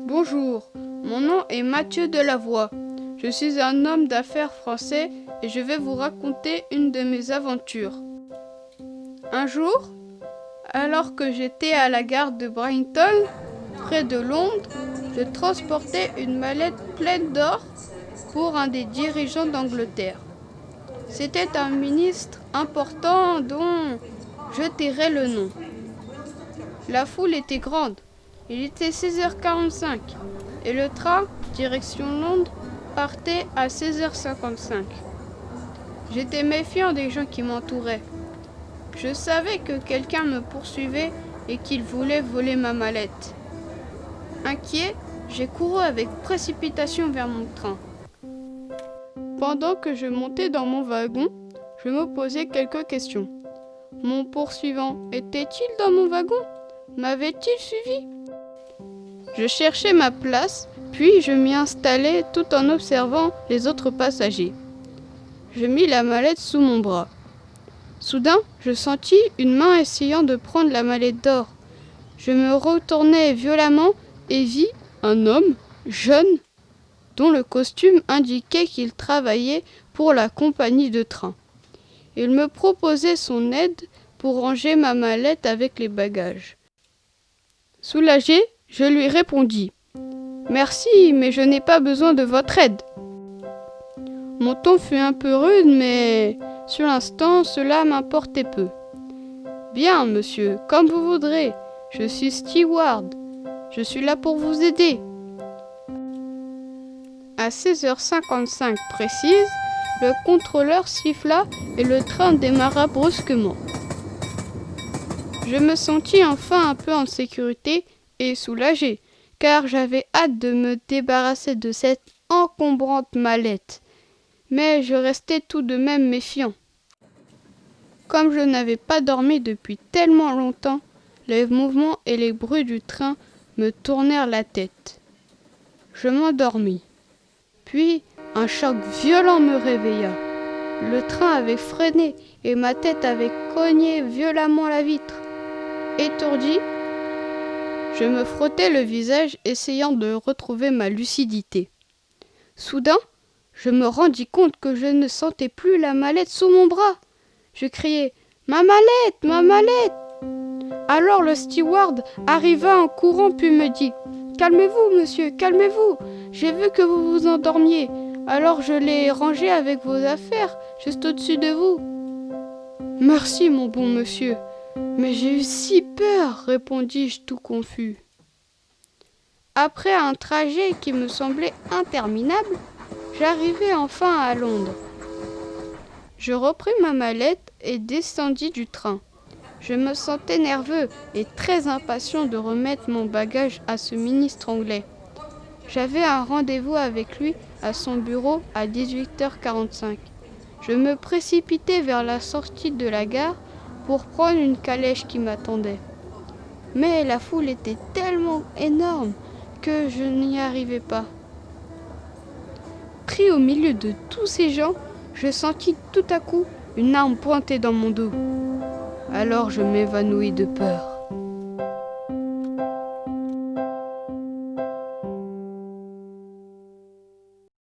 Bonjour, mon nom est Mathieu Delavoye. Je suis un homme d'affaires français et je vais vous raconter une de mes aventures. Un jour, alors que j'étais à la gare de Brighton, près de Londres, je transportais une mallette pleine d'or pour un des dirigeants d'Angleterre. C'était un ministre important dont je tairai le nom. La foule était grande. Il était 16h45 et le train, direction Londres, partait à 16h55. J'étais méfiant des gens qui m'entouraient. Je savais que quelqu'un me poursuivait et qu'il voulait voler ma mallette. Inquiet, j'ai couru avec précipitation vers mon train. Pendant que je montais dans mon wagon, je me posais quelques questions. Mon poursuivant était-il dans mon wagon? M'avait-il suivi? Je cherchais ma place, puis je m'y installais tout en observant les autres passagers. Je mis la mallette sous mon bras. Soudain, je sentis une main essayant de prendre la mallette d'or. Je me retournai violemment et vis un homme, jeune, dont le costume indiquait qu'il travaillait pour la compagnie de train. Il me proposait son aide pour ranger ma mallette avec les bagages. Soulagé, je lui répondis « Merci, mais je n'ai pas besoin de votre aide. » Mon ton fut un peu rude, mais sur l'instant, cela m'importait peu. « Bien, monsieur, comme vous voudrez. Je suis steward. Je suis là pour vous aider. » À 16h55 précise, le contrôleur siffla et le train démarra brusquement. Je me sentis enfin un peu en sécurité et soulagé, car j'avais hâte de me débarrasser de cette encombrante mallette. Mais je restais tout de même méfiant. Comme je n'avais pas dormi depuis tellement longtemps, les mouvements et les bruits du train me tournèrent la tête. Je m'endormis. Puis, un choc violent me réveilla. Le train avait freiné et ma tête avait cogné violemment la vitre. Étourdi, je me frottais le visage essayant de retrouver ma lucidité. Soudain, je me rendis compte que je ne sentais plus la mallette sous mon bras. Je criai « Ma mallette, ma mallette !» Alors le steward arriva en courant puis me dit « Calmez-vous, monsieur, calmez-vous. J'ai vu que vous vous endormiez. Alors je l'ai rangée avec vos affaires, juste au-dessus de vous. » « Merci, mon bon monsieur. Mais j'ai eu si peur, répondis-je tout confus. Après un trajet qui me semblait interminable, j'arrivai enfin à Londres. Je repris ma mallette et descendis du train. Je me sentais nerveux et très impatient de remettre mon bagage à ce ministre anglais. J'avais un rendez-vous avec lui à son bureau à 18h45. Je me précipitai vers la sortie de la gare pour prendre une calèche qui m'attendait. Mais la foule était tellement énorme que je n'y arrivais pas. Pris au milieu de tous ces gens, je sentis tout à coup une arme pointée dans mon dos. Alors je m'évanouis de peur.